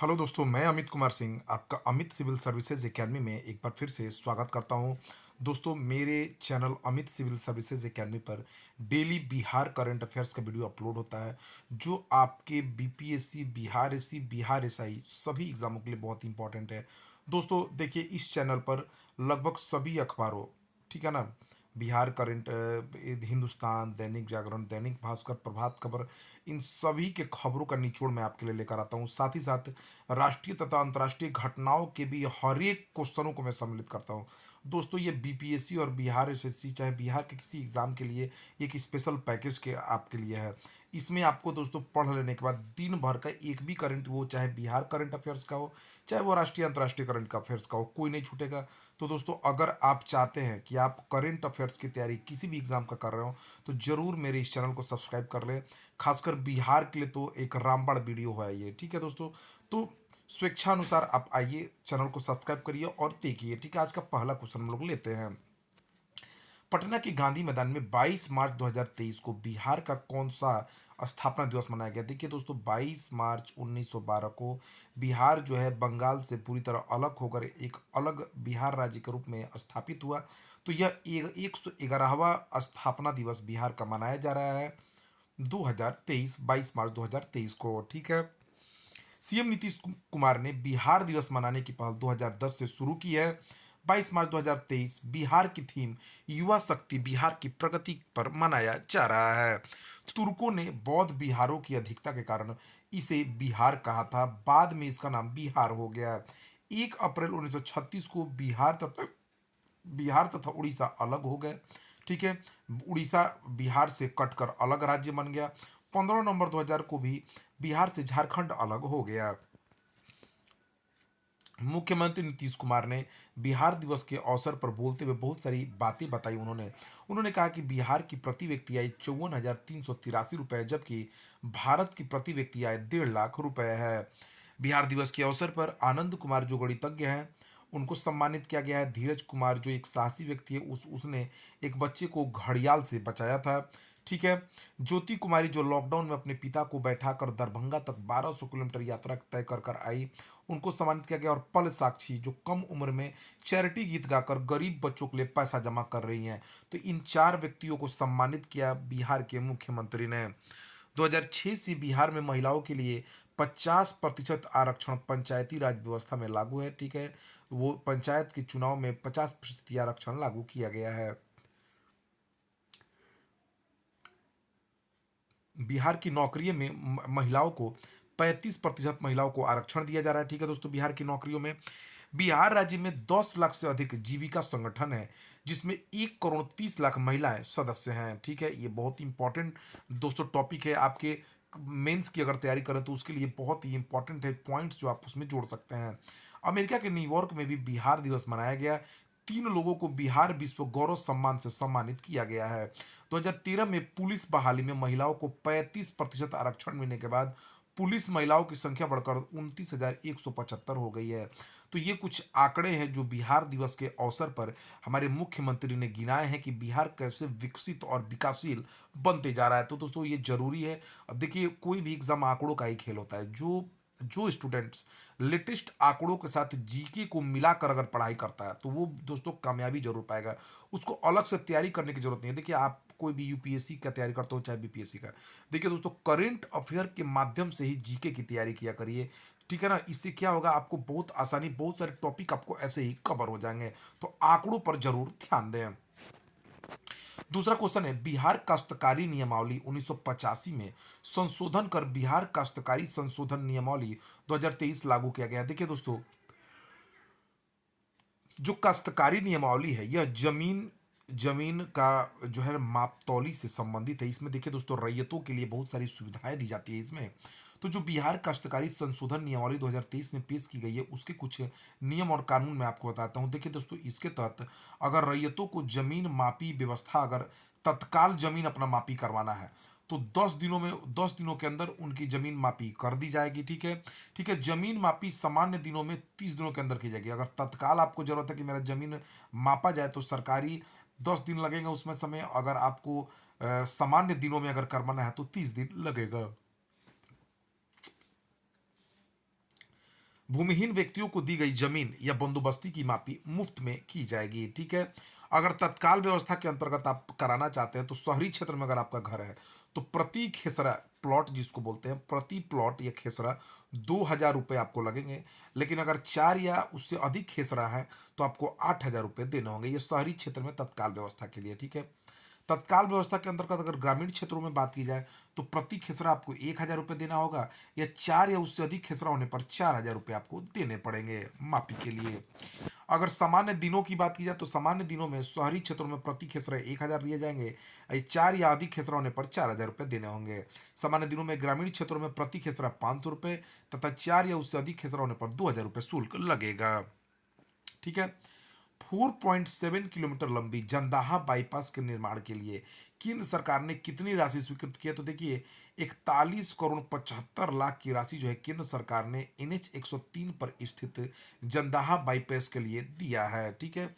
Hello दोस्तों, मैं अमित कुमार सिंह आपका अमित सिविल सर्विसेज एकेडमी में एक बार फिर से स्वागत करता हूं। दोस्तों, मेरे channel Amit civil services academy पर डेली बिहार करंट अफेयर्स का वीडियो अपलोड होता है, जो आपके BPSC, Bihar SC, Bihar SI सभी एग्जामों के लिए बहुत इंपॉर्टेंट है। दोस्तों देखिए, इस चैनल पर लगभग सभी अखबारों, ठीक है ना, बिहार करंट, हिंदुस्तान, दैनिक जागरण, दैनिक भास्कर, प्रभात खबर, इन सभी के खबरों का निचोड़ मैं आपके लिए लेकर आता हूँ। साथ ही साथ राष्ट्रीय तथा अंतर्राष्ट्रीय घटनाओं के भी हर एक क्वेश्चनों को मैं सम्मिलित करता हूँ। दोस्तों, ये बीपीएससी और बिहार एसएससी, चाहे बिहार के किसी एग्जाम के लिए एक स्पेशल पैकेज के आपके लिए है। इसमें आपको दोस्तों पढ़ लेने के बाद दिन भर का एक भी करंट, वो चाहे बिहार करंट अफेयर्स का हो, चाहे वो राष्ट्रीय अंतर्राष्ट्रीय करंट का अफेयर्स का हो, कोई नहीं छूटेगा। तो दोस्तों, अगर आप चाहते हैं कि आप करंट अफेयर्स की तैयारी किसी भी एग्जाम का कर रहे हो, तो जरूर मेरे इस चैनल को सब्सक्राइब कर लें। खासकर बिहार के लिए तो एक रामबाण वीडियो है ये, ठीक है दोस्तों। तो स्वेच्छानुसार आप आइए, चैनल को सब्सक्राइब करिए और देखिए। ठीक है, आज का पहला क्वेश्चन हम लोग लेते हैं। पटना के गांधी मैदान में 22 मार्च 2023 को बिहार का कौन सा स्थापना दिवस मनाया गया? देखिए दोस्तों, 22 मार्च 1912 को बिहार जो है बंगाल से पूरी तरह अलग होकर एक अलग बिहार राज्य के रूप में स्थापित हुआ। तो यह 111वां स्थापना दिवस बिहार का मनाया जा रहा है 2023, 22 मार्च 2023 को, ठीक है। सीएम नीतीश कुमार ने बिहार दिवस मनाने की पहल 2010 से शुरू की है। 22 मार्च 2023 बिहार की थीम युवा शक्ति बिहार की प्रगति पर मनाया जा रहा है। तुर्कों ने बौद्ध बिहारों की अधिकता के कारण इसे बिहार कहा था, बाद में इसका नाम बिहार हो गया। 1 अप्रैल 1936 को बिहार तथा उड़ीसा अलग हो गए, ठीक है। उड़ीसा बिहार से कटकर अलग राज्य बन गया। 15 नवंबर 2000 को भी बिहार से झारखंड अलग हो गया। मुख्यमंत्री नीतीश कुमार ने बिहार दिवस के अवसर पर बोलते हुए बहुत सारी बातें बताई। उन्होंने उन्होंने कहा कि बिहार की प्रति व्यक्ति आय 54,383 रुपये, जबकि भारत की प्रति व्यक्ति आय 1.5 लाख रुपए है। बिहार दिवस के अवसर पर आनंद कुमार जो गणितज्ञ हैं, उनको सम्मानित किया गया है। धीरज कुमार जो एक साहसी व्यक्ति है, उसने एक बच्चे को घड़ियाल से बचाया था, ठीक है। ज्योति कुमारी जो लॉकडाउन में अपने पिता को बैठाकर दरभंगा तक 1200 किलोमीटर यात्रा तय कर कर आई, उनको सम्मानित किया गया। और पल साक्षी जो कम उम्र में चैरिटी गीत गाकर गरीब बच्चों के लिए पैसा जमा कर रही हैं, तो इन चार व्यक्तियों को सम्मानित किया बिहार के मुख्यमंत्री ने। 2006 से बिहार में महिलाओं के लिए 50% आरक्षण पंचायती राज व्यवस्था में लागू है, ठीक है। वो पंचायत के चुनाव में 50% आरक्षण लागू किया गया है। बिहार की नौकरियों में महिलाओं को 35% महिलाओं को आरक्षण दिया जा रहा है, ठीक है दोस्तों। बिहार की नौकरियों में बिहार राज्य में 10 लाख से अधिक जीविका संगठन है, जिसमें 1 करोड़ 30 लाख महिलाएं सदस्य हैं, ठीक है। ये बहुत इंपॉर्टेंट दोस्तों टॉपिक है आपके मेंस की अगर तैयारी करें तो उसके लिए बहुत ही इंपॉर्टेंट है पॉइंट्स जो आप उसमें जोड़ सकते हैं। अमेरिका के न्यूयॉर्क में भी बिहार दिवस मनाया गया। 3 लोगों को बिहार विश्व गौरव सम्मान से सम्मानित किया गया है। 2013 में पुलिस बहाली में महिलाओं को 35% आरक्षण मिलने के बाद पुलिस महिलाओं की संख्या बढ़कर 29,175 हो गई है। तो ये कुछ आंकड़े हैं जो बिहार दिवस के अवसर पर हमारे मुख्यमंत्री ने गिनाए हैं कि बिहार कैसे विकसित और विकासशील बनते जा रहा है। तो दोस्तों, ये जरूरी है। अब देखिए, कोई भी एग्जाम आंकड़ों का ही खेल होता है। जो जो स्टूडेंट्स लेटेस्ट आंकड़ों के साथ जीके को मिलाकर अगर पढ़ाई करता है, तो वो दोस्तों कामयाबी जरूर पाएगा। उसको अलग से तैयारी करने की जरूरत नहीं है। देखिए, आप कोई भी यूपीएससी का तैयारी करते हो चाहे बीपीएससी का, देखिए दोस्तों, करंट अफेयर के माध्यम से ही जीके की तैयारी किया करिए, ठीक है ना। इससे क्या होगा, आपको बहुत आसानी, बहुत सारे टॉपिक आपको ऐसे ही कवर हो जाएंगे। तो आंकड़ों पर जरूर ध्यान दें। दूसरा क्वेश्चन है, बिहार काश्तकारी नियमावली 1985 में संशोधन कर बिहार काश्तकारी संशोधन नियमावली 2023 लागू किया गया। देखिए दोस्तों, जो काश्तकारी नियमावली है, यह जमीन जमीन का जो है मापतौली से संबंधित है। इसमें देखिए दोस्तों, रैयतों के लिए बहुत सारी सुविधाएं दी जाती है इसमें। तो जो बिहार काश्तकारी संशोधन नियमावली 2023 में पेश की गई है, उसके कुछ नियम और कानून मैं आपको बताता हूं। देखिए दोस्तों, इसके तहत अगर रैयतों को जमीन मापी व्यवस्था, अगर तत्काल जमीन अपना मापी करवाना है, तो 10 दिनों के अंदर उनकी जमीन मापी कर दी जाएगी, ठीक है। ठीक है, जमीन मापी सामान्य दिनों में 30 दिनों के अंदर की जाएगी। अगर तत्काल आपको जरूरत है कि मेरा जमीन मापा जाए, तो सरकारी 10 दिन लगेगा उसमें समय। अगर आपको सामान्य दिनों में अगर करवाना है तो 30 दिन लगेगा। भूमिहीन व्यक्तियों को दी गई जमीन या बंदोबस्ती की मापी मुफ्त में की जाएगी, ठीक है। अगर तत्काल व्यवस्था के अंतर्गत आप कराना चाहते हैं तो शहरी क्षेत्र में अगर आपका घर है तो प्रति खेसरा प्लॉट जिसको बोलते हैं, प्रति प्लॉट या खेसरा 2,000 रुपये आपको लगेंगे। लेकिन अगर 4 या उससे अधिक खेसरा है तो आपको 8,000 रुपये देने होंगे। ये शहरी क्षेत्र में तत्काल व्यवस्था के लिए, ठीक है। तत्काल व्यवस्था के अंतर्गत अगर ग्रामीण क्षेत्रों में बात की जाए तो प्रति खेसरा आपको 1,000 रुपये देना होगा, या 4 या उससे अधिक खेसरा होने पर 4,000 रुपये आपको देने पड़ेंगे मापी के लिए। अगर सामान्य दिनों की बात की जाए तो सामान्य दिनों में शहरी क्षेत्रों में प्रति खेसरा 1,000 दिए जाएंगे, 4 या अधिक खेसरा होने पर 4,000 रुपये देने होंगे। सामान्य दिनों में ग्रामीण क्षेत्रों में प्रति खेसरा 500 रुपये तथा 4 या उससे अधिक खेसरा होने पर 2,000 रुपये शुल्क लगेगा, ठीक है। 4.7 किलोमीटर लंबी जंदाहा बाईपास के निर्माण के लिए केंद्र सरकार ने कितनी राशि स्वीकृत की है? तो देखिए, 41 करोड़ 75 लाख की राशि जो है केंद्र सरकार ने NH 103 पर स्थित जंदाहा बाईपास के लिए दिया है, ठीक है।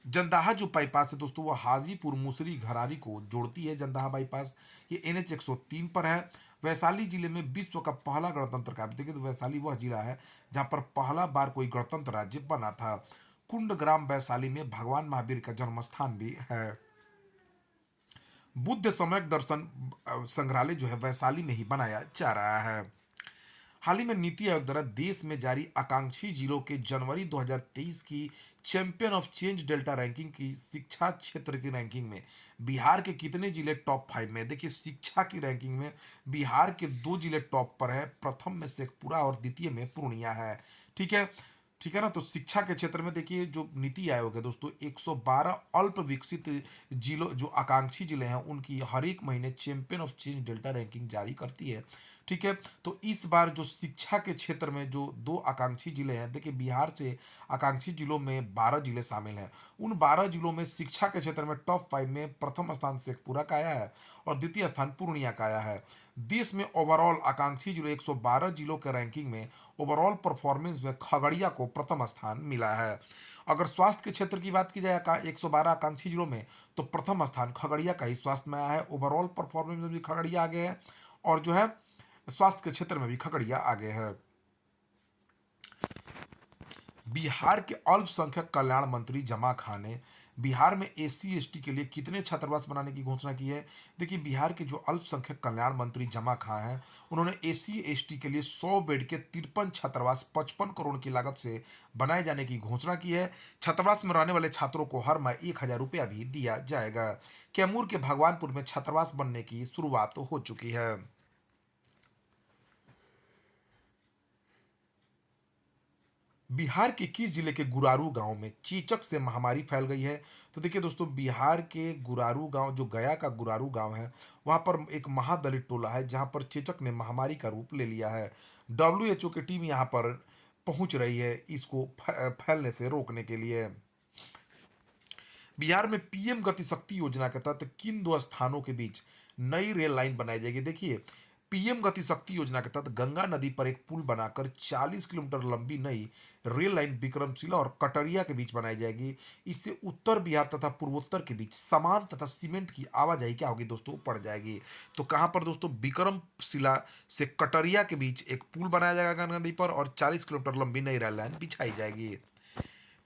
जंदाहा जो बाईपास है दोस्तों, वो हाजीपुर मुसरी घरारी को जोड़ती है। जंदाहा बाईपास ये NH 103 पर है। वैशाली जिले में विश्व का पहला गणतंत्र का, देखिए तो वैशाली वह जिला है जहां पर पहला बार कोई गणतंत्र राज्य बना था। कुंड ग्राम वैशाली में भगवान महावीर का जन्म स्थान भी है। बुद्ध सम्यक दर्शन संग्रहालय जो है वैशाली में ही बनाया जा रहा है। हाल ही में नीति आयोग द्वारा देश में जारी आकांक्षी जिलों के जनवरी 2023 की champion of change delta ranking की शिक्षा क्षेत्र की रैंकिंग में बिहार के कितने जिले टॉप 5 में? देखिए, शिक्षा की रैंकिंग में बिहार के 2 जिले टॉप पर है। प्रथम में शेखपुरा और द्वितीय में पूर्णिया है, ठीक है। ठीक है ना। तो शिक्षा के क्षेत्र में देखिए, जो नीति आयोग है दोस्तों, 112 अल्प विकसित जिलों, जो आकांक्षी जिले हैं, उनकी हर एक महीने champion of change delta ranking जारी करती है, ठीक है। तो इस बार जो शिक्षा के क्षेत्र में जो 2 आकांक्षी जिले हैं, देखिए बिहार से आकांक्षी जिलों में 12 जिले शामिल हैं। उन 12 जिलों में शिक्षा के क्षेत्र में टॉप 5 में प्रथम स्थान शेखपुरा का आया है और द्वितीय स्थान पूर्णिया का आया है। देश में ओवरऑल आकांक्षी जिलों 112 जिलों के रैंकिंग में ओवरऑल परफॉर्मेंस में खगड़िया को प्रथम स्थान मिला है। अगर स्वास्थ्य के क्षेत्र की बात की जाए 112 आकांक्षी जिलों में, तो प्रथम स्थान खगड़िया का ही स्वास्थ्य में आया है। ओवरऑल परफॉर्मेंस में भी खगड़िया आगे है और जो है स्वास्थ्य के क्षेत्र में भी खगड़िया आगे है। बिहार के अल्पसंख्यक कल्याण मंत्री जमा खान ने बिहार में SC ST के लिए कितने छात्रावास बनाने की घोषणा की है? देखिए, बिहार के जो अल्पसंख्यक कल्याण मंत्री जमा खान हैं, उन्होंने SC ST के लिए 100 बेड के 53 छात्रावास 55 करोड़ की लागत से बनाए जाने की घोषणा की है। छात्रावास में रहने वाले छात्रों को हर माह 1,000 रुपया भी दिया जाएगा। कैमूर के भगवानपुर में छात्रावास बनने की शुरुआत हो चुकी है। बिहार के किस जिले के गुरारू गांव में चेचक से महामारी फैल गई है? तो देखिए दोस्तों, बिहार के गुरारू गांव, जो गया का गुरारू गांव है, वहां पर एक महादलित टोला है जहां पर चेचक ने महामारी का रूप ले लिया है। WHO की टीम यहां पर पहुंच रही है इसको फैलने से रोकने के लिए। बिहार में PM गति शक्ति योजना के तहत किन 2 स्थानों के बीच नई रेल लाइन बनाई जाएगी? देखिए, PM गति शक्ति योजना के तहत गंगा नदी पर एक पुल बनाकर 40 किलोमीटर लंबी नई रेल लाइन विक्रमशिला और कटरिया के बीच बनाई जाएगी। इससे उत्तर बिहार तथा पूर्वोत्तर के बीच सामान तथा सीमेंट की आवाजाही क्या होगी दोस्तों? बढ़ जाएगी। तो कहाँ पर दोस्तों? विक्रमशिला से कटरिया के बीच एक पुल बनाया जाएगा गंगा नदी पर और 40 किलोमीटर लंबी नई रेल लाइन बिछाई जाएगी।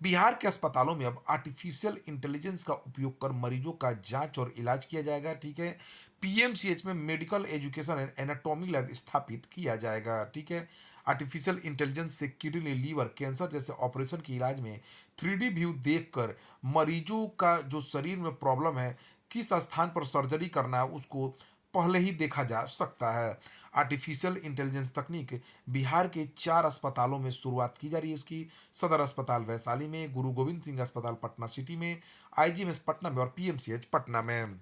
बिहार के अस्पतालों में अब आर्टिफिशियल इंटेलिजेंस का उपयोग कर मरीजों का जांच और इलाज किया जाएगा, ठीक है। PMCH में medical education and anatomy lab स्थापित किया जाएगा, ठीक है। आर्टिफिशियल इंटेलिजेंस से किडनी, लीवर, कैंसर जैसे ऑपरेशन के इलाज में 3D व्यू देखकर मरीजों का जो शरीर में प्रॉब्लम है, किस स्थान पर सर्जरी करना है, उसको पहले ही देखा जा सकता है। आर्टिफिशियल इंटेलिजेंस तकनीक बिहार के 4 अस्पतालों में शुरुआत की जा रही है इसकी। सदर अस्पताल वैशाली में, गुरु गोविंद सिंह अस्पताल पटना सिटी में, IGMS पटना में और PMCH पटना में।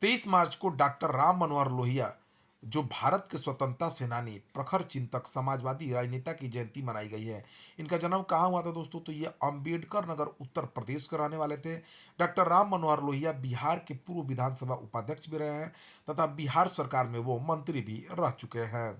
23 मार्च को डॉक्टर राम मनोहर लोहिया, जो भारत के स्वतंत्रता सेनानी, प्रखर चिंतक, समाजवादी राजनेता की जयंती मनाई गई है। इनका जन्म कहाँ हुआ था दोस्तों? तो ये अंबेडकर नगर उत्तर प्रदेश के रहने वाले थे। डॉक्टर राम मनोहर लोहिया बिहार के पूर्व विधानसभा उपाध्यक्ष भी रहे हैं तथा बिहार सरकार में वो मंत्री भी रह चुके हैं।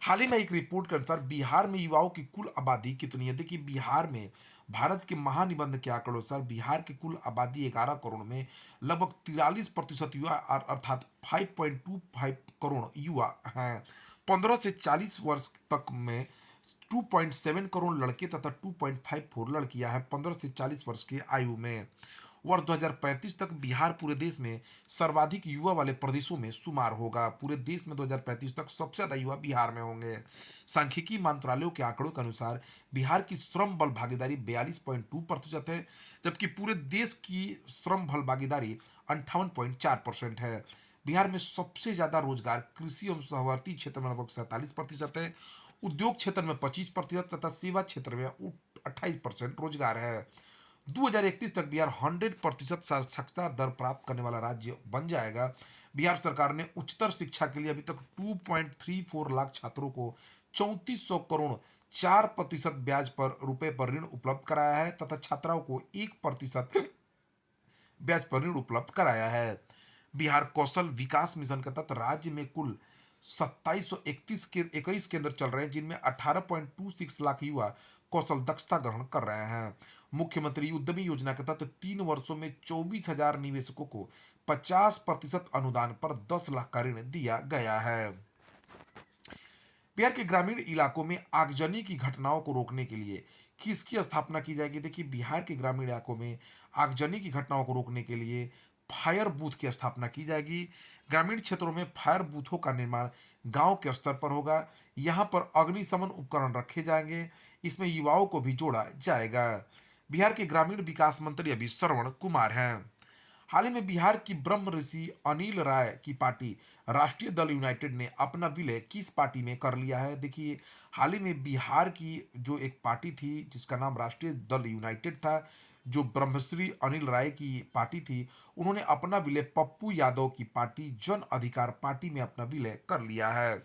हाल ही में एक रिपोर्ट के अनुसार बिहार में युवाओं की कुल आबादी कितनी है। देखिए बिहार में भारत के महानिबंध के आंकड़ों अनुसार बिहार की कुल आबादी 11 करोड़ में लगभग 43% युवा अर्थात 5.25 करोड़ युवा हैं। 15 से 40 वर्ष तक में 2.7 करोड़ लड़के तथा 2.54 लड़कियां हैं 15 से 40 वर्ष की आयु में। वर्ष 2035 तक बिहार पूरे देश में सर्वाधिक युवा वाले प्रदेशों में शुमार होगा। पूरे देश में 2035 तक सबसे ज्यादा युवा बिहार में होंगे। सांख्यिकी मंत्रालयों के आंकड़ों के अनुसार बिहार की श्रम बल भागीदारी 42.2% है, जबकि पूरे देश की श्रम बल भागीदारी 58.4% है। बिहार में सबसे ज्यादा रोजगार कृषि एवं सहवर्ती क्षेत्र में लगभग 47% है, उद्योग क्षेत्र में 25% तथा सेवा क्षेत्र में 28% रोजगार है। 2031 तक बिहार 100% साक्षरता दर प्राप्त करने वाला राज्य बन जाएगा। बिहार सरकार ने उच्चतर शिक्षा के लिए अभी तक 2.34 लाख छात्रों को 3400 करोड़ 4% ब्याज पर रुपए पर ऋण उपलब्ध कराया है तथा छात्राओं को 1% ब्याज पर ऋण उपलब्ध कराया है। बिहार कौशल विकास मिशन के तहत राज्य में कुल 2731 के 21 केंद्र चल रहे हैं, जिनमें 18.26 लाख युवा कौशल दक्षता ग्रहण कर रहे हैं। मुख्यमंत्री उद्यमी योजना के तहत 3 वर्षों में 24,000 निवेशकों को 50% अनुदान पर 10 लाख का ऋण दिया गया है। बिहार के ग्रामीण इलाकों में आगजनी की घटनाओं को रोकने के लिए किसकी स्थापना की जाएगी। देखिए बिहार के ग्रामीण इलाकों में आगजनी की घटनाओं को रोकने के लिए फायर बूथ की स्थापना की जाएगी। ग्रामीण क्षेत्रों में फायर बूथों का निर्माण गांव के स्तर पर होगा। यहां पर अग्निशमन उपकरण रखे जाएंगे। इसमें युवाओं को भी जोड़ा जाएगा। बिहार के ग्रामीण विकास मंत्री अभी श्रवण कुमार हैं। हाल ही में बिहार की ब्रह्म ऋषि अनिल राय की पार्टी राष्ट्रीय दल यूनाइटेड ने अपना विलय किस पार्टी में कर लिया है। देखिए हाल ही में बिहार की जो एक पार्टी थी जिसका नाम राष्ट्रीय दल यूनाइटेड था, जो ब्रह्मश्री अनिल राय की पार्टी थी, उन्होंने अपना विलय पप्पू यादव की पार्टी जन अधिकार पार्टी में अपना विलय कर लिया है।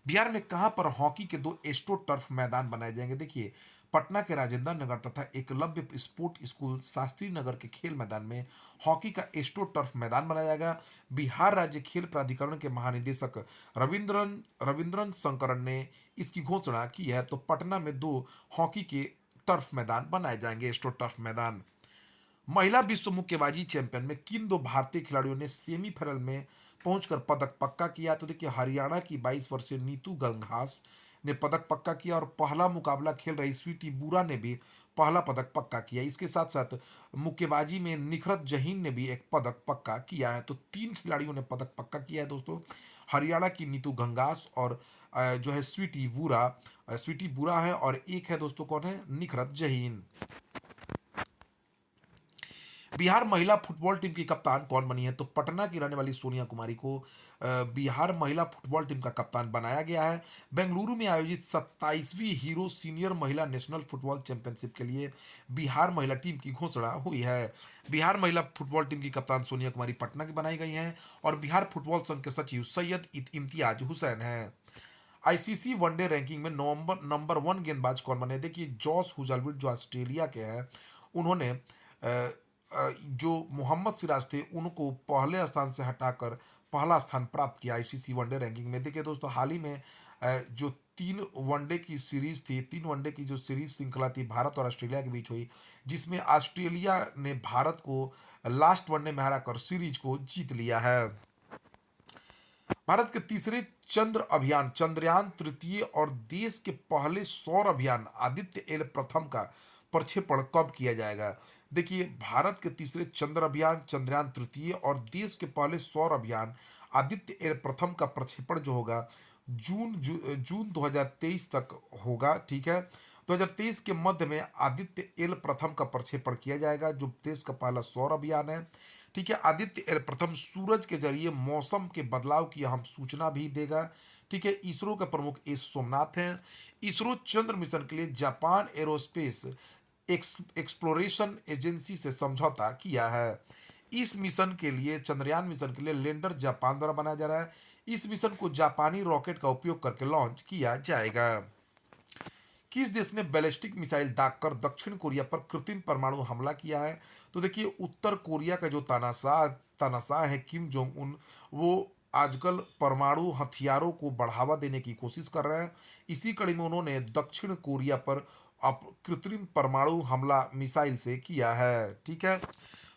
बिहार में कहां पर हॉकी के दो एस्ट्रो टर्फ मैदान बनाए जाएंगे। देखिए पटना के राजेंद्र नगर तथा एकलव्य स्पोर्ट स्कूल शास्त्री नगर के खेल मैदान में हॉकी का एस्ट्रो टर्फ मैदान बनाया जाएगा। बिहार राज्य खेल प्राधिकरण के महानिदेशक रविंद्रन रविंद्रन शंकरन ने इसकी घोषणा की है। तो पटना में दो हॉकी के टर्फ मैदान बनाए जाएंगे, एस्ट्रो टर्फ मैदान। महिला विश्व मुक्केबाजी चैंपियन में किन दो भारतीय खिलाड़ियों ने सेमीफाइनल में पहुंचकर पदक पक्का किया। तो देखिए हरियाणा की 22 वर्षीय नीतू गंगहास ने पदक पक्का किया और पहला मुकाबला खेल रही स्वीटी बुरा ने भी पहला पदक पक्का किया। इसके साथ साथ मुक्केबाजी में निखरत जहीन ने भी एक पदक पक्का किया है। तो 3 खिलाड़ियों ने पदक पक्का किया है दोस्तों, हरियाणा की नीतू गंगास और जो है स्वीटी बुरा है, और एक है दोस्तों कौन है, निखरत जहीन। बिहार महिला फुटबॉल टीम की कप्तान कौन बनी है। तो पटना की रहने वाली सोनिया कुमारी को बिहार महिला फुटबॉल टीम का कप्तान बनाया गया है। बेंगलुरु में आयोजित 27वीं हीरो सीनियर महिला नेशनल फुटबॉल चैंपियनशिप के लिए बिहार महिला टीम की घोषणा हुई है। बिहार महिला फुटबॉल टीम की कप्तान सोनिया कुमारी पटना की बनाई गई हैं और बिहार फुटबॉल संघ के सचिव सैयद इम्तियाज हुसैन हैं। आईसीसी वनडे रैंकिंग में नंबर 1 गेंदबाज कौन बने। देखिए जॉस हुजलवुड जो ऑस्ट्रेलिया के हैं, उन्होंने जो मोहम्मद सिराज थे उनको पहले स्थान से हटाकर पहला स्थान प्राप्त किया आईसीसी वनडे रैंकिंग में। देखिए दोस्तों हाल ही में जो 3 वनडे की सीरीज थी, 3 वनडे की जो सीरीज श्रृंखला थी भारत और ऑस्ट्रेलिया के बीच हुई, जिसमें ऑस्ट्रेलिया ने भारत को लास्ट वनडे में हराकर सीरीज को जीत लिया है। भारत के तीसरे चंद्र अभियान चंद्रयान तृतीय और देश के पहले सौर अभियान आदित्य एल प्रथम का प्रक्षेपण कब किया जाएगा। देखिए भारत के तीसरे चंद्र अभियान चंद्रयान तृतीय और देश के पहले सौर अभियान आदित्य एल प्रथम का प्रक्षेपण जो होगा जून 2023 तक होगा। ठीक है, 2023 के मध्य में आदित्य एल प्रथम का प्रक्षेपण किया जाएगा, जो देश का पहला सौर अभियान है। ठीक है, आदित्य एल प्रथम सूरज के जरिए मौसम के बदलाव की अहम सूचना भी देगा। ठीक है, इसरो के प्रमुख एस सोमनाथ हैं। इसरो चंद्र मिशन के लिए जापान एरोस्पेस एक्सप्लोरेशन एजेंसी से समझौता किया है। इस मिशन के लिए चंद्रयान मिशन के लिए लैंडर जापान द्वारा बनाया जा रहा है। इस मिशन को जापानी रॉकेट का उपयोग करके लॉन्च किया जाएगा। किस देश ने बैलिस्टिक मिसाइल दागकर दक्षिण कोरिया पर कृत्रिम परमाणु हमला किया है। तो देखिए उत्तर कोरिया का जो तानाशाह है किम जोंग उन, वो आजकल परमाणु हथियारों को बढ़ावा देने की कोशिश कर रहे हैं। इसी कड़ी में उन्होंने दक्षिण कोरिया पर अप कृत्रिम परमाणु हमला मिसाइल से किया है। ठीक है।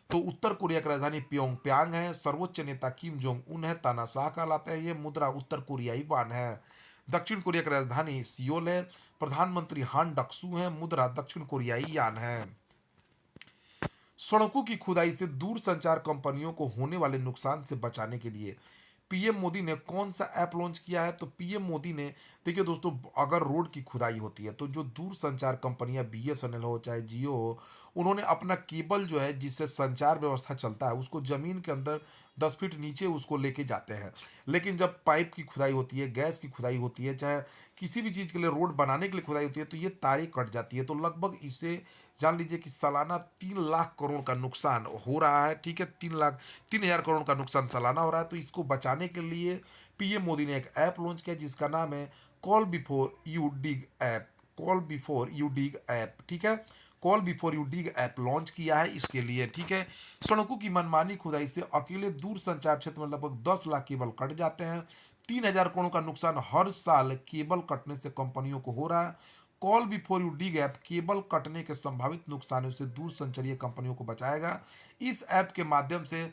तो उत्तर कोरिया की राजधानी प्योंगयांग है। सर्वोच्च नेता किम जोंग उन है, तानाशाह कहलाते हैं। ये मुद्रा उत्तर कोरियाई वान है। दक्षिण कोरिया की राजधानी सियोल है। प्रधानमंत्री हान डक्सू है। मुद्रा दक्षिण कोरियाई यान है। सड़कों की खुदाई से दूर संचार कंपनियों को होने वाले नुकसान से बचाने के लिए पीएम मोदी ने कौन सा ऐप लॉन्च किया है? तो पीएम मोदी ने, देखिए दोस्तों, अगर रोड की खुदाई होती है तो जो दूर संचार कंपनियां बीएसएनएल हो चाहे जियो हो, उन्होंने अपना केबल जो है जिससे संचार व्यवस्था चलता है उसको जमीन के अंदर 10 फीट नीचे उसको लेके जाते हैं। लेकिन जब पाइप की खुदाई होती है, गैस की खुदाई होती है, चाहे किसी भी चीज़ के लिए रोड बनाने के लिए खुदाई होती है, तो ये तारें कट जाती है। तो लगभग इसे जान लीजिए कि सालाना 3 लाख करोड़ का नुकसान हो रहा है। ठीक है, 3 हजार करोड़ का नुकसान सालाना हो रहा है। तो इसको बचाने के लिए पीएम मोदी ने एक ऐप लॉन्च किया जिसका नाम है call before you dig app. Call before you dig app. ठीक है, call before you dig app launch किया है इसके लिए। ठीक है, सड़कों की मनमानी खुदाई से अकेले दूर संचार क्षेत्र में लगभग 10 लाख केबल कट जाते हैं। 3 हजार करोड़ का नुकसान हर साल केबल कटने से कंपनियों को हो रहा है। Call before U D gap cable कटने के संभावित नुकसानों से दूर संचारीय कंपनियों को बचाएगा। इस ऐप के माध्यम से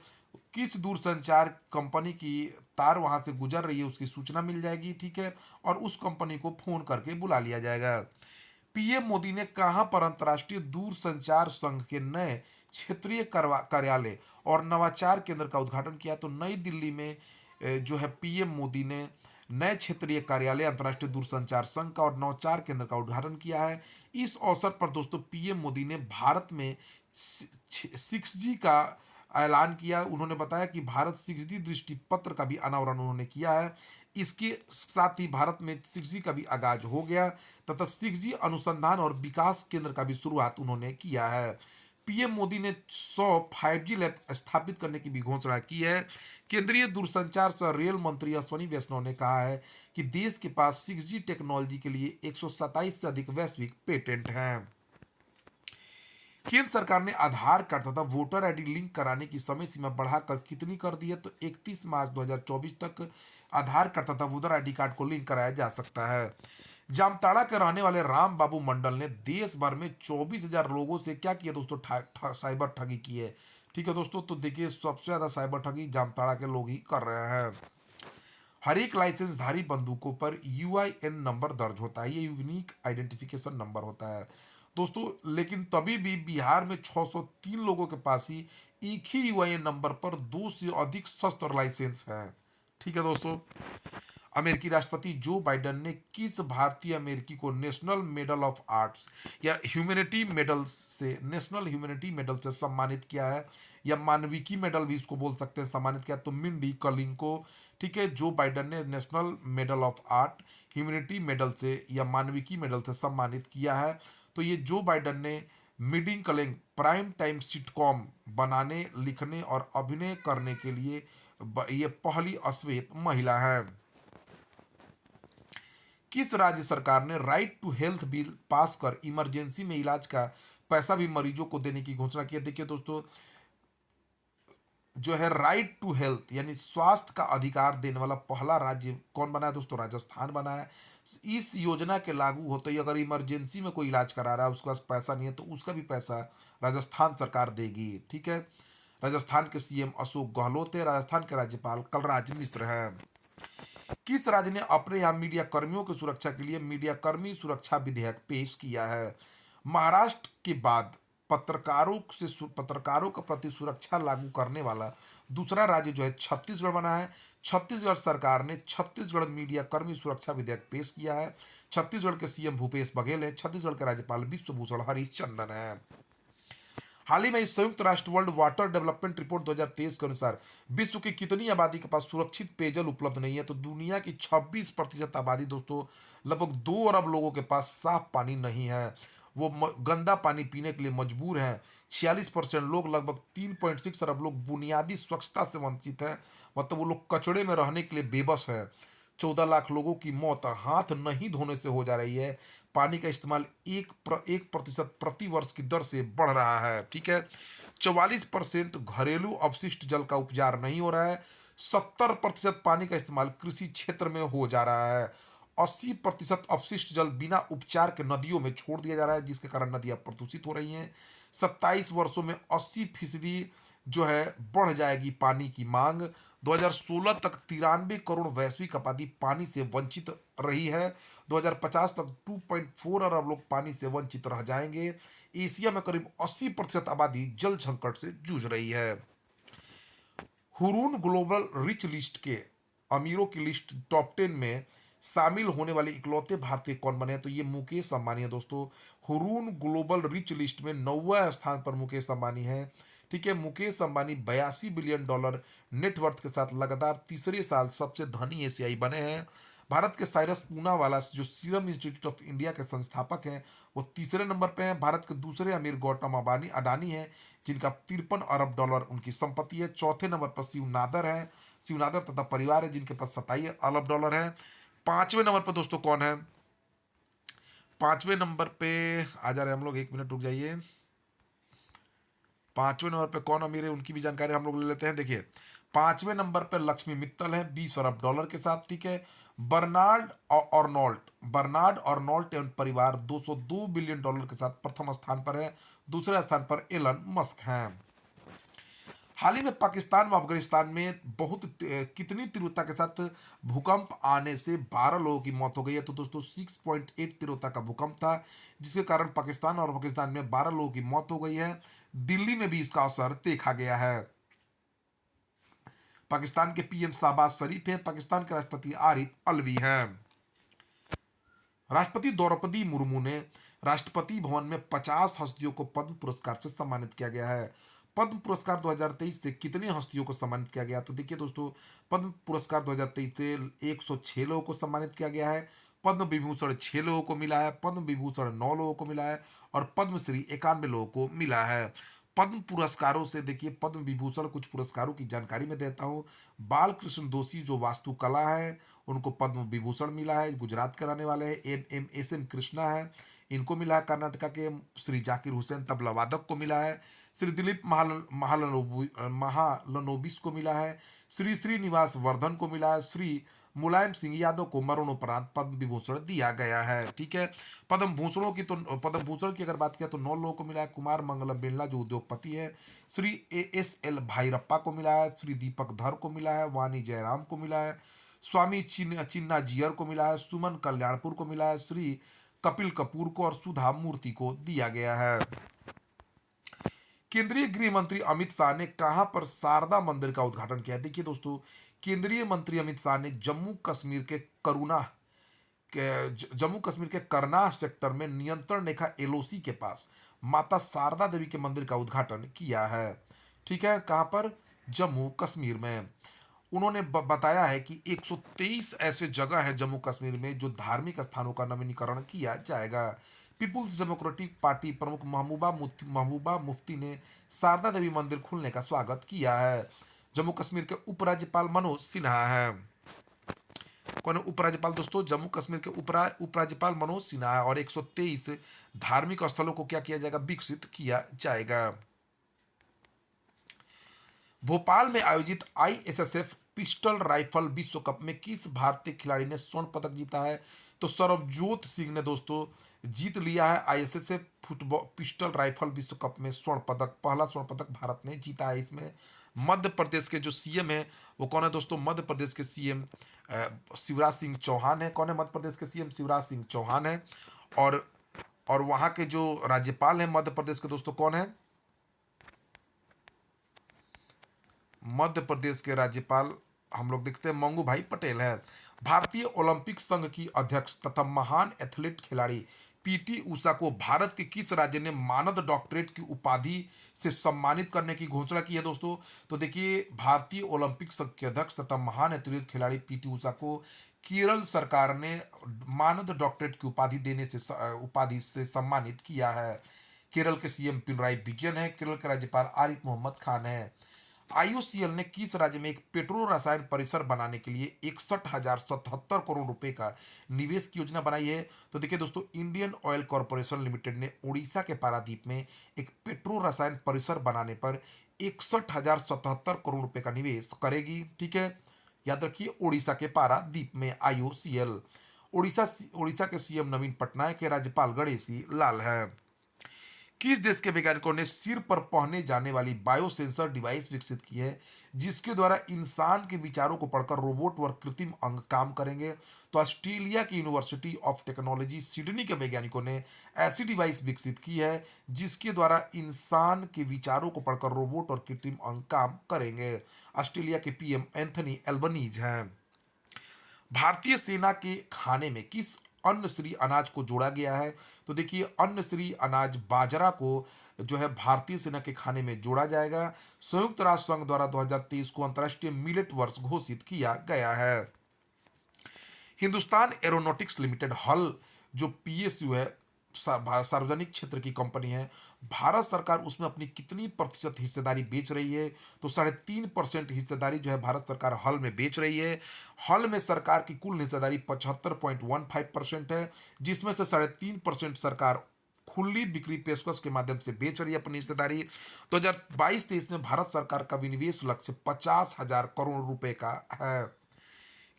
किस दूरसंचार कंपनी की तार वहां से गुजर रही है उसकी सूचना मिल जाएगी। ठीक है, और उस कंपनी को फोन करके बुला लिया जाएगा। पीएम मोदी ने कहां पर अंतर्राष्ट्रीय दूरसंचार संघ के नए क्षेत्रीय कार्यालय और नवाचार केंद्र का उद्घाटन किया? तो नई दिल्ली में जो है पीएम मोदी ने नए क्षेत्रीय कार्यालय, अंतर्राष्ट्रीय दूरसंचार संघ का और नवाचार केंद्र का उद्घाटन किया है। इस अवसर पर दोस्तों पीएम मोदी ने भारत में 6G का ऐलान किया। उन्होंने बताया कि भारत 6G दृष्टि पत्र का भी अनावरण उन्होंने किया है। इसके साथ ही भारत में 6G का भी आगाज हो गया तथा 6G अनुसंधान और विकास केंद्र का भी शुरुआत उन्होंने किया है। पीएम मोदी ने 100 5G लैब स्थापित करने की भी घोषणा की है। केंद्रीय दूरसंचार सह रेल मंत्री अश्वनी वैष्णव ने कहा है कि देश के पास 6G टेक्नोलॉजी के लिए 127 से अधिक वैश्विक पेटेंट हैं। केंद्र सरकार ने आधार कार्ड तथा वोटर आईडी लिंक कराने की समय सीमा बढ़ाकर कितनी कर दी है? तो 31 मार्च 2024 तक आधार कार्ड तथा वोटर आईडी कार्ड को लिंक कराया जा सकता है। जामताड़ा के रहने वाले राम बाबू मंडल ने देश भर में 24,000 लोगों से क्या किया दोस्तों? साइबर ठगी की है। ठीक है दोस्तों, तो देखिए सबसे ज्यादा साइबर ठगी जामताड़ा के लोग ही कर रहे हैं। हर एक लाइसेंसधारी बंदूकों पर यूआईएन नंबर दर्ज होता है। ये यूनिक आइडेंटिफिकेशन नंबर होता है दोस्तों। लेकिन तभी भी बिहार में 603 लोगों के पास ही एक ही यूआईएन नंबर पर 2 से अधिक शस्त्र लाइसेंस है। ठीक है दोस्तों, अमेरिकी राष्ट्रपति जो बाइडेन ने किस भारतीय अमेरिकी को नेशनल मेडल ऑफ आर्ट्स या ह्यूमैनिटी मेडल से, नेशनल ह्यूमैनिटी मेडल से सम्मानित किया है? या मानविकी मेडल भी इसको बोल सकते हैं, सम्मानित किया? तो मिंडी कलिंग को। ठीक है, जो बाइडेन ने national medal of art, humanity medal से या मानविकी मेडल से सम्मानित किया है। तो ये जो बाइडेन ने मिडिंग कलिंग प्राइम टाइम सिटकॉम बनाने, लिखने और अभिनय करने के लिए ये पहली अश्वेत महिला है। किस राज्य सरकार ने right to health bill pass कर इमरजेंसी में इलाज का पैसा भी मरीजों को देने की घोषणा की है? देखिए दोस्तों, जो है राइट टू हेल्थ यानी स्वास्थ्य का अधिकार देने वाला पहला राज्य कौन बना है दोस्तों? राजस्थान बना है। इस योजना के लागू होते ही अगर इमरजेंसी में कोई इलाज करा रहा है, उसके पास पैसा नहीं है, तो उसका भी पैसा राजस्थान सरकार देगी। ठीक है, राजस्थान के सीएम अशोक गहलोत है। राजस्थान के राज्यपाल कलराज मिश्र है। किस राज्य ने अपने यहाँ मीडिया कर्मियों की सुरक्षा के लिए मीडिया कर्मी सुरक्षा विधेयक पेश किया है? महाराष्ट्र के बाद पत्रकारों के प्रति सुरक्षा लागू करने वाला दूसरा राज्य जो है छत्तीसगढ़ बना है। छत्तीसगढ़ सरकार ने छत्तीसगढ़ मीडिया कर्मी सुरक्षा विधेयक पेश किया है। छत्तीसगढ़ के सीएम भूपेश बघेल है। छत्तीसगढ़ के राज्यपाल विश्वभूषण हरिचंदन है। हाल ही में इस संयुक्त राष्ट्र वर्ल्ड वाटर डेवलपमेंट रिपोर्ट 2023 के अनुसार विश्व की कितनी आबादी के पास सुरक्षित पेयजल उपलब्ध नहीं है? तो दुनिया की 26% आबादी दोस्तों, लगभग 2 अरब लोगों के पास साफ पानी नहीं है। वो गंदा पानी पीने के लिए मजबूर हैं। 46% लोग, लगभग 3.6 अरब लोग बुनियादी स्वच्छता से वंचित हैं। मतलब वो लोग कचड़े में रहने के लिए बेबस हैं। 14 लाख लोगों की मौत हाथ नहीं धोने से हो जा रही है। पानी का इस्तेमाल 1% प्रति वर्ष की दर से बढ़ रहा है। ठीक है, 44% घरेलू अपशिष्ट जल का उपचार नहीं हो रहा है। 70% पानी का इस्तेमाल कृषि क्षेत्र में हो जा रहा है। 80% अपशिष्ट जल बिना उपचार के नदियों में छोड़ दिया जा रहा है, जिसके कारण नदियां प्रदूषित हो रही हैं। 27 वर्षों में 80% जो है बढ़ जाएगी पानी की मांग। 2016 तक 93 करोड़ वैश्विक आबादी पानी से वंचित रही है। 2050 तक 2.4 अरब लोग पानी से वंचित रह जाएंगे। एशिया में करीब 80% आबादी जल संकट से जूझ रही है। हुरून ग्लोबल रिच लिस्ट के अमीरों की लिस्ट टॉप 10 में शामिल होने वाले इकलौते भारतीय कौन बने हैं? तो ये मुकेश अंबानी है दोस्तों। हुरून ग्लोबल रिच लिस्ट में 9वें स्थान पर मुकेश अंबानी है। ठीक है, मुकेश अंबानी $82 बिलियन नेटवर्थ के साथ लगातार तीसरे साल सबसे धनी एशियाई बने हैं। भारत के साइरस पूनावाला जो सीरम इंस्टीट्यूट ऑफ इंडिया के संस्थापक हैं, वो तीसरे नंबर पे हैं। भारत के दूसरे अमीर गौतम अबानी अडानी हैं, जिनका $53 अरब उनकी संपत्ति है। चौथे नंबर पर शिव नादर है, शिव नादर तथा परिवार है, जिनके पास $27 अरब है। पांचवें नंबर पर दोस्तों कौन है? पांचवें नंबर पे आ जा रहे हैं हम लोग, 1 मिनट रुक जाइए। पांचवें नंबर पे कौन अमीर है उनकी भी जानकारी हम लोग ले लेते हैं। देखिए, पांचवें नंबर पे लक्ष्मी मित्तल है $20 अरब के साथ। ठीक है, बर्नार्ड अर्नोल्ट एवं परिवार $202 बिलियन के साथ प्रथम स्थान पर है। दूसरे स्थान पर एलन मस्क हैं। हाल ही में पाकिस्तान व अफगानिस्तान में कितनी तीव्रता के साथ भूकंप आने से 12 लोगों की मौत हो गई है? तो दोस्तों 6.8 तीव्रता का भूकंप था, जिसके कारण पाकिस्तान और अफगानिस्तान में 12 लोगों की मौत हो गई है। दिल्ली में भी इसका असर देखा गया है। पाकिस्तान के पीएम शहबाज शरीफ है, पाकिस्तान के राष्ट्रपति आरिफ अलवी हैं। राष्ट्रपति द्रौपदी मुर्मू ने राष्ट्रपति भवन में 50 हस्तियों को पद्म पुरस्कार से सम्मानित किया गया है। पद्म पुरस्कार 2023 से कितने हस्तियों को सम्मानित किया गया? तो देखिए दोस्तों, पद्म पुरस्कार 2023 से 106 लोगों को सम्मानित किया गया है। पद्म विभूषण 6 लोगों को मिला है, पद्म विभूषण 9 लोगों को मिला है और पद्मश्री 91 लोगों को मिला है। पद्म पुरस्कारों से देखिए, पद्म विभूषण कुछ पुरस्कारों की जानकारी मैं देता हूँ। बाल कृष्ण दोषी जो वास्तुकला है, उनको पद्म विभूषण मिला है, गुजरात के रहने वाले हैं। एम कृष्णा है, इनको मिला है। कर्नाटका के श्री जाकिर हुसैन तबला वादक को मिला है। श्री दिलीप महालनोबिस को मिला है। श्री श्रीनिवास वर्धन को मिला है। श्री मुलायम सिंह यादव को मरणोपरांत पद्म विभूषण दिया गया है। ठीक है, पद्म भूषण की अगर बात किया तो 9 लोगों को मिला है। कुमार मंगलम बिरला जो उद्योगपति है, श्री ASL भाईरप्पा को मिला है। श्री दीपक धर को मिला है। वानी जयराम को मिला है। स्वामी चिन्ना जियर को मिला है। सुमन कल्याणपुर को मिला है। श्री कपिल कपूर को और सुधा मूर्ति को दिया गया है। केंद्रीय गृह मंत्री अमित शाह ने कहां पर शारदा मंदिर का उद्घाटन किया? देखिए दोस्तों, केंद्रीय मंत्री अमित शाह ने जम्मू कश्मीर के करनाह सेक्टर में नियंत्रण रेखा LOC के पास माता शारदा देवी के मंदिर का उद्घाटन किया है। ठीक है, कहां पर? जम्मू कश्मीर में। उन्होंने बताया है कि 123 ऐसे जगह है जम्मू कश्मीर में जो धार्मिक स्थानों का नवीनीकरण किया जाएगा। पीपुल्स डेमोक्रेटिक पार्टी प्रमुख महबूबा मुफ्ती ने शारदा देवी मंदिर खुलने का स्वागत किया है। जम्मू कश्मीर के उपराज्यपाल मनोज सिन्हा है। कौन है उपराज्यपाल दोस्तों? जम्मू कश्मीर के उपराज्यपाल मनोज सिन्हा है। और 123 धार्मिक स्थलों को क्या किया जाएगा? विकसित किया जाएगा। भोपाल में आयोजित ISSF पिस्टल राइफल विश्व कप में किस भारतीय खिलाड़ी ने स्वर्ण पदक जीता है? तो सरबजोत सिंह ने दोस्तों जीत लिया है ISSF फुटबॉल पिस्टल राइफल विश्व कप में स्वर्ण पदक। पहला स्वर्ण पदक भारत ने जीता है इसमें। मध्य प्रदेश के जो CM है वो कौन है दोस्तों? मध्य प्रदेश के CM शिवराज सिंह चौहान है। कौन है मध्य प्रदेश के CM? शिवराज सिंह चौहान है। और वहाँ के जो राज्यपाल हैं मध्य प्रदेश के दोस्तों कौन है? मध्य प्रदेश के राज्यपाल हम लोग देखते हैं मंगू भाई पटेल है। भारतीय ओलंपिक संघ की अध्यक्ष तथा महान एथलीट खिलाड़ी PT उषा को भारत के किस राज्य ने मानद डॉक्टरेट की उपाधि से सम्मानित करने की घोषणा की है दोस्तों? तो देखिए, भारतीय ओलंपिक संघ के अध्यक्ष तथा महान एथलीट खिलाड़ी PT उषा को केरल सरकार ने मानद डॉक्टरेट की उपाधि से सम्मानित किया है। केरल के CM पिनराई विजयन है। केरल के राज्यपाल आरिफ मोहम्मद खान है। IOCL ने किस राज्य में एक पेट्रो रसायन परिसर बनाने के लिए 61,077 करोड़ रुपए का निवेश की योजना बनाई है? तो देखिए दोस्तों, इंडियन ऑयल कॉरपोरेशन लिमिटेड ने उड़ीसा के पारादीप में एक पेट्रो रसायन परिसर बनाने पर 61,077 करोड़ रुपए का निवेश करेगी। ठीक है, याद रखिए उड़ीसा के पारादीप में IOCL। उड़ीसा के सीएम नवीन पटनायक के, राज्यपाल गणेशी लाल है। किस देश के वैज्ञानिकों ने सिर पर पहने जाने वाली बायोसेंसर डिवाइस विकसित की है, जिसके द्वारा इंसान के विचारों को पढ़कर रोबोट व कृत्रिम अंग काम करेंगे? तो ऑस्ट्रेलिया की यूनिवर्सिटी ऑफ टेक्नोलॉजी सिडनी के वैज्ञानिकों ने ऐसी डिवाइस विकसित की है जिसके द्वारा इंसान के विचारों को पढ़कर रोबोट और कृत्रिम अंग काम करेंगे। ऑस्ट्रेलिया के पीएम एंथनी एल्बनीज हैं। भारतीय सेना के खाने में किस अन्न श्री अनाज को जोड़ा गया है? तो देखिए अन्न श्री अनाज बाजरा को जो है भारतीय सेना के खाने में जोड़ा जाएगा। संयुक्त राष्ट्र संघ द्वारा 2023 को अंतर्राष्ट्रीय मिलेट वर्ष घोषित किया गया है। हिंदुस्तान एरोनॉटिक्स लिमिटेड हल जो PSU है, सार्वजनिक क्षेत्र की कंपनी है, भारत सरकार उसमें अपनी कितनी प्रतिशत हिस्सेदारी बेच रही है? तो 3.5% हिस्सेदारी जो है भारत सरकार हल में बेच रही है। हल में सरकार की कुल हिस्सेदारी 75.15% है, जिसमें से 3.5% सरकार खुली बिक्री पेशकश के माध्यम से बेच रही है अपनी हिस्सेदारी। 2022-23 में भारत सरकार का विनिवेश लक्ष्य 50,000 करोड़ रुपए का है।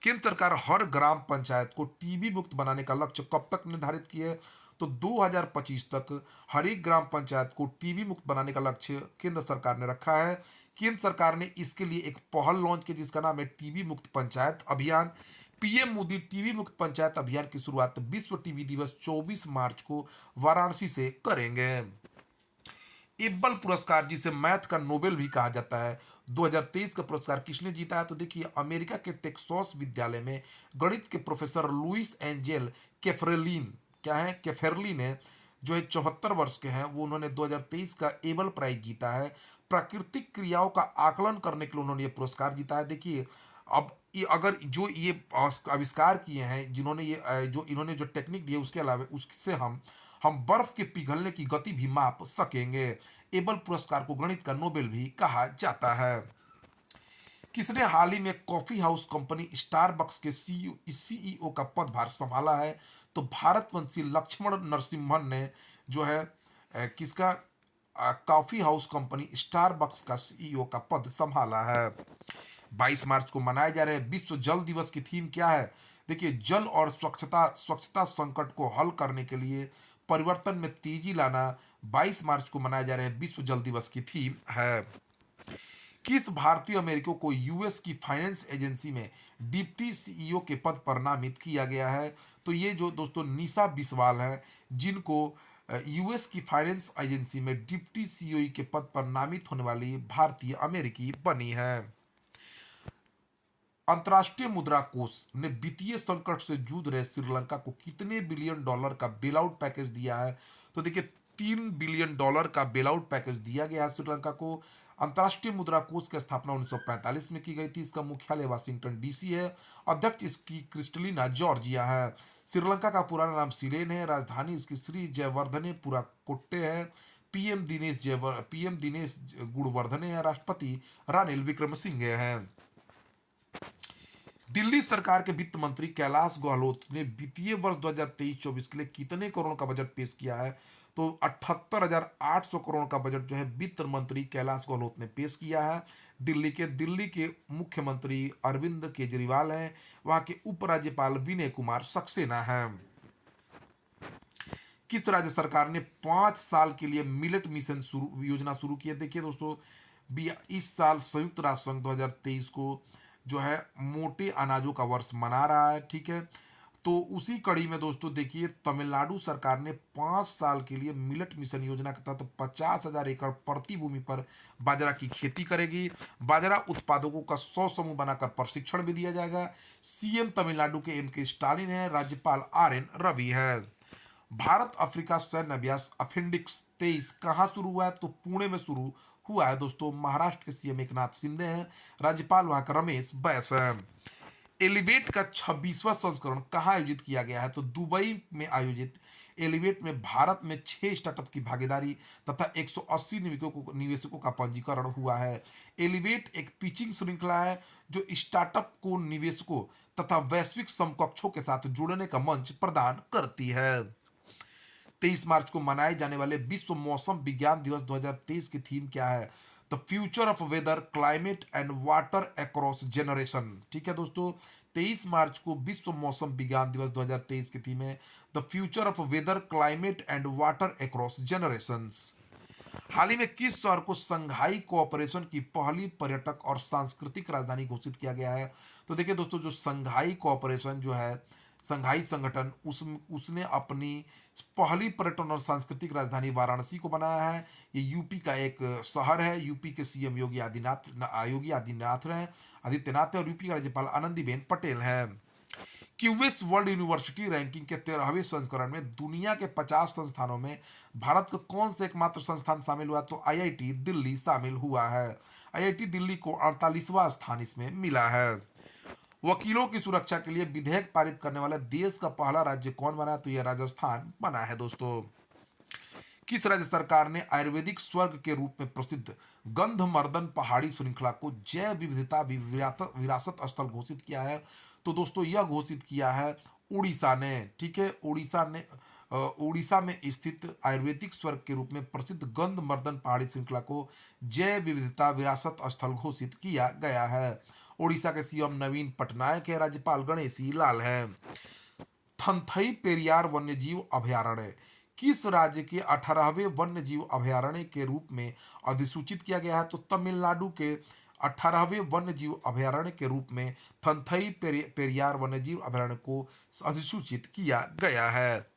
केंद्र सरकार हर ग्राम पंचायत को टीबी मुक्त बनाने का लक्ष्य कब तक निर्धारित किए? तो 2025 तक हर एक ग्राम पंचायत को टीबी मुक्त बनाने का लक्ष्य केंद्र सरकार ने रखा है। केंद्र सरकार ने इसके लिए एक पहल लॉन्च की जिसका नाम है टीबी मुक्त पंचायत अभियान। पीएम मोदी टीबी मुक्त पंचायत अभियान की शुरुआत विश्व टीबी दिवस 24 मार्च को वाराणसी से करेंगे। इब्बल पुरस्कार जिसे मैथ का नोबेल भी कहा जाता है, 2023 का पुरस्कार किसने जीता है? तो देखिए अमेरिका के टेक्सास विद्यालय में गणित के प्रोफेसर लुइस एंजेल केफरेलिन, क्या है केफेरलिन है, जो है 74 वर्ष के हैं। वो उन्होंने 2023 का एबल प्राइज जीता है। प्राकृतिक क्रियाओं का आकलन करने के लिए उन्होंने ये पुरस्कार जीता है। देखिए अब ये अगर जो ये आविष्कार किए हैं जिन्होंने ये जो इन्होंने जो टेक्निक दी है उसके अलावा उससे हम बर्फ के पिघलने की गति भी माप सकेंगे। एबल पुरस्कार को गणित का नोबेल भी कहा जाता है। किसने हाल ही में कॉफी हाउस कंपनी स्टारबक्स के सीईओ का पदभार संभाला है? तो भारतवंशी लक्ष्मण नरसिम्हन ने जो है किसका कॉफी हाउस कंपनी स्टारबक्स का सीईओ का पद संभाला है। 22 मार्च को मनाए जा रहे विश्व जल दिवस की थीम क्या है? देखिए जल और स्वच्छता संकट को हल करने के लिए परिवर्तन में तेजी लाना 22 मार्च को मनाए जा रहे विश्व जल दिवस की थीम है। किस भारतीय अमेरिकी को यूएस की फाइनेंस एजेंसी में डिप्टी सीईओ के पद पर नामित किया गया है? तो ये जो दोस्तों निशा बिस्वाल है, जिनको यूएस की फाइनेंस एजेंसी में डिप्टी सीईओ के पद पर नामित होने वाली भारतीय अमेरिकी बनी है। अंतर्राष्ट्रीय मुद्रा कोष ने वित्तीय संकट से जूझ रहे श्रीलंका को कितने बिलियन डॉलर का बेल आउट पैकेज दिया है? तो देखिए 3 बिलियन डॉलर का बेल आउट पैकेज दिया गया है श्रीलंका को। अंतर्राष्ट्रीय मुद्रा कोष की स्थापना 1945 में की गई थी। इसका मुख्यालय वाशिंगटन डीसी है। अध्यक्ष इसकी क्रिस्टलिना जॉर्जिया है। श्रीलंका का पुराना नाम सिलेन है। राजधानी इसकी श्री जयवर्धने पुरा कोट्टे है। पीएम दिनेश गुणवर्धने है। राष्ट्रपति रानिल विक्रमसिंघे हैं। दिल्ली सरकार के वित्त मंत्री कैलाश गहलोत ने वित्तीय वर्ष 2023-24 के लिए कितने करोड़ का बजट पेश किया है? तो 78,800 करोड़ का बजट जो है वित्त मंत्री कैलाश गहलोत ने पेश किया है। दिल्ली के मुख्यमंत्री अरविंद केजरीवाल हैं। वहां के उपराज्यपाल विनय कुमार सक्सेना हैं। किस राज्य सरकार ने 5 साल के लिए मिलेट मिशन योजना शुरू की है? देखिए दोस्तों इस साल संयुक्त राष्ट्र संघ 2023 को जो है मोटे अनाजों का वर्ष मना रहा है। ठीक है, तो उसी कड़ी में दोस्तों देखिए तमिलनाडु सरकार ने 5 साल के लिए मिलेट मिशन योजना के तहत 50,000 एकड़ प्रति भूमि पर बाजरा की खेती करेगी। बाजरा उत्पादकों का 100 समूह बनाकर प्रशिक्षण भी दिया जाएगा। सीएम तमिलनाडु के MK स्टालिन है। राज्यपाल RN रवि है। भारत अफ्रीका सैन्य अभ्यास अपेंडिक्स 23 कहाँ शुरू हुआ है? तो पुणे में शुरू हुआ है दोस्तों। महाराष्ट्र के सीएम एकनाथ शिंदे हैं। राज्यपाल वहां का रमेश बैस है। एलिवेट का 26वां संस्करण कहाँ आयोजित किया गया है? तो दुबई में आयोजित एलिवेट में भारत में 6 स्टार्टअप की भागीदारी तथा 180 निवेशकों का पंजीकरण हुआ है। एलिवेट एक पिचिंग श्रृंखला है जो स्टार्टअप को निवेशकों तथा वैश्विक समकक्षों के साथ जुड़ने का मंच प्रदान करती है। 23 मार्च को मनाए जाने वाले विश्व मौसम विज्ञान दिवस 2023 की थीम क्या है? The future of weather climate and water across generation. ठीक है दोस्तों, 23 मार्च को विश्व मौसम विज्ञान दिवस 2023 की थीम है the future of weather climate and water across generations. हाल ही में किस शहर को संघाई कोऑपरेशन की पहली पर्यटक और सांस्कृतिक राजधानी घोषित किया गया है? तो देखिए दोस्तों, जो संघाई कोऑपरेशन जो है, संघाई संगठन, उसने अपनी पहली पर्यटन और सांस्कृतिक राजधानी वाराणसी को बनाया है। ये यूपी का एक शहर है। यूपी के सीएम योगी आदित्यनाथ हैं, आदित्यनाथ है, और यूपी का राज्यपाल आनंदीबेन पटेल है। क्यूएस वर्ल्ड यूनिवर्सिटी रैंकिंग के 13वें संस्करण में दुनिया के 50 संस्थानों में भारत का कौन सा एकमात्र संस्थान शामिल हुआ? तो आईआईटी दिल्ली शामिल हुआ है। आईआईटी दिल्ली को 48वां स्थान इसमें मिला है। वकीलों की सुरक्षा के लिए विधेयक पारित करने वाला देश का पहला राज्य कौन बना? तो यह राजस्थान बना है दोस्तों। किस राज्य सरकार ने आयुर्वेदिक स्वर्ग के रूप में प्रसिद्ध गंधमर्दन पहाड़ी श्रृंखला को जैव विविधता विरासत स्थल घोषित किया है? तो दोस्तों, यह घोषित किया है उड़ीसा ने। ठीक है, उड़ीसा में स्थित आयुर्वेदिक स्वर्ग के रूप में प्रसिद्ध गंधमर्दन पहाड़ी श्रृंखला को जैव विविधता विरासत स्थल घोषित किया गया है। उड़ीसा के सीएम नवीन पटनायक है, राज्यपाल गणेशी लाल है। थंथई पेरियार वन्यजीव अभयारण्य किस राज्य के 18वें वन्यजीव अभयारण्य के रूप में अधिसूचित किया गया है? तो तमिलनाडु के 18वें वन्यजीव अभयारण्य के रूप में पेरियार वन्यजीव अभयारण्य को अधिसूचित किया गया है।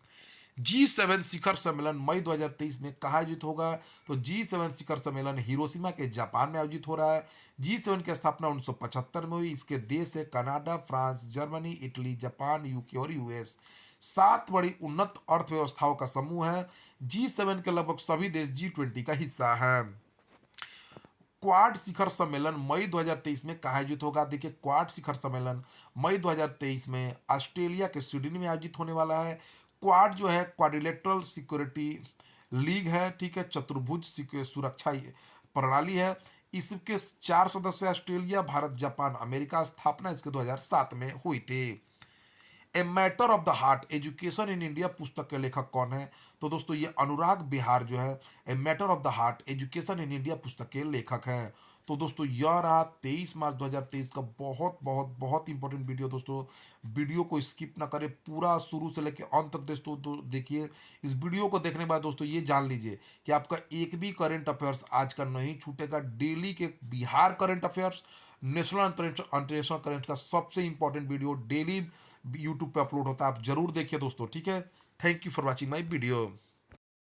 G7 शिखर सम्मेलन मई 2023 में कहाँ आयोजित होगा? तो G7 शिखर सम्मेलन हिरोशिमा के जापान में आयोजित हो रहा है। G7 की स्थापना 1975 में हुई। इसके देश है Canada, France, Germany, Italy, Japan, UK और यूएस। 7 बड़ी उन्नत अर्थव्यवस्थाओं का समूह है। G7 के लगभग सभी देश G20 का हिस्सा हैं। क्वाड शिखर सम्मेलन मई 2023 में कहाँ आयोजित होगा? देखिए, क्वाड शिखर सम्मेलन मई 2023 में ऑस्ट्रेलिया के सिडनी में आयोजित होने वाला है। क्वाड जो है क्वाड्रिलेटरल सिक्योरिटी लीग है। ठीक है, चतुर्भुज सुरक्षा प्रणाली है। इसके 4 सदस्य ऑस्ट्रेलिया, भारत, जापान, अमेरिका। स्थापना इसके 2007 में हुई थी। A matter of the heart education in India पुस्तक के लेखक कौन है? तो दोस्तों, ये अनुराग बिहार जो है a matter of the heart education in India पुस्तक के लेखक हैं। तो दोस्तों, यह रहा 23 मार्च 2023 का बहुत बहुत बहुत इंपॉर्टेंट वीडियो। दोस्तों, वीडियो को स्किप ना करें, पूरा शुरू से लेकर अंत तक दोस्तों देखिए। इस वीडियो को देखने के बाद दोस्तों ये जान लीजिए कि आपका एक भी करंट अफेयर्स आज का नहीं छूटेगा। डेली के Bihar current affairs, national international current का सबसे इंपॉर्टेंट वीडियो डेली यूट्यूब पे अपलोड होता है। आप जरूर देखिए दोस्तों। ठीक है, thank you for watching my video.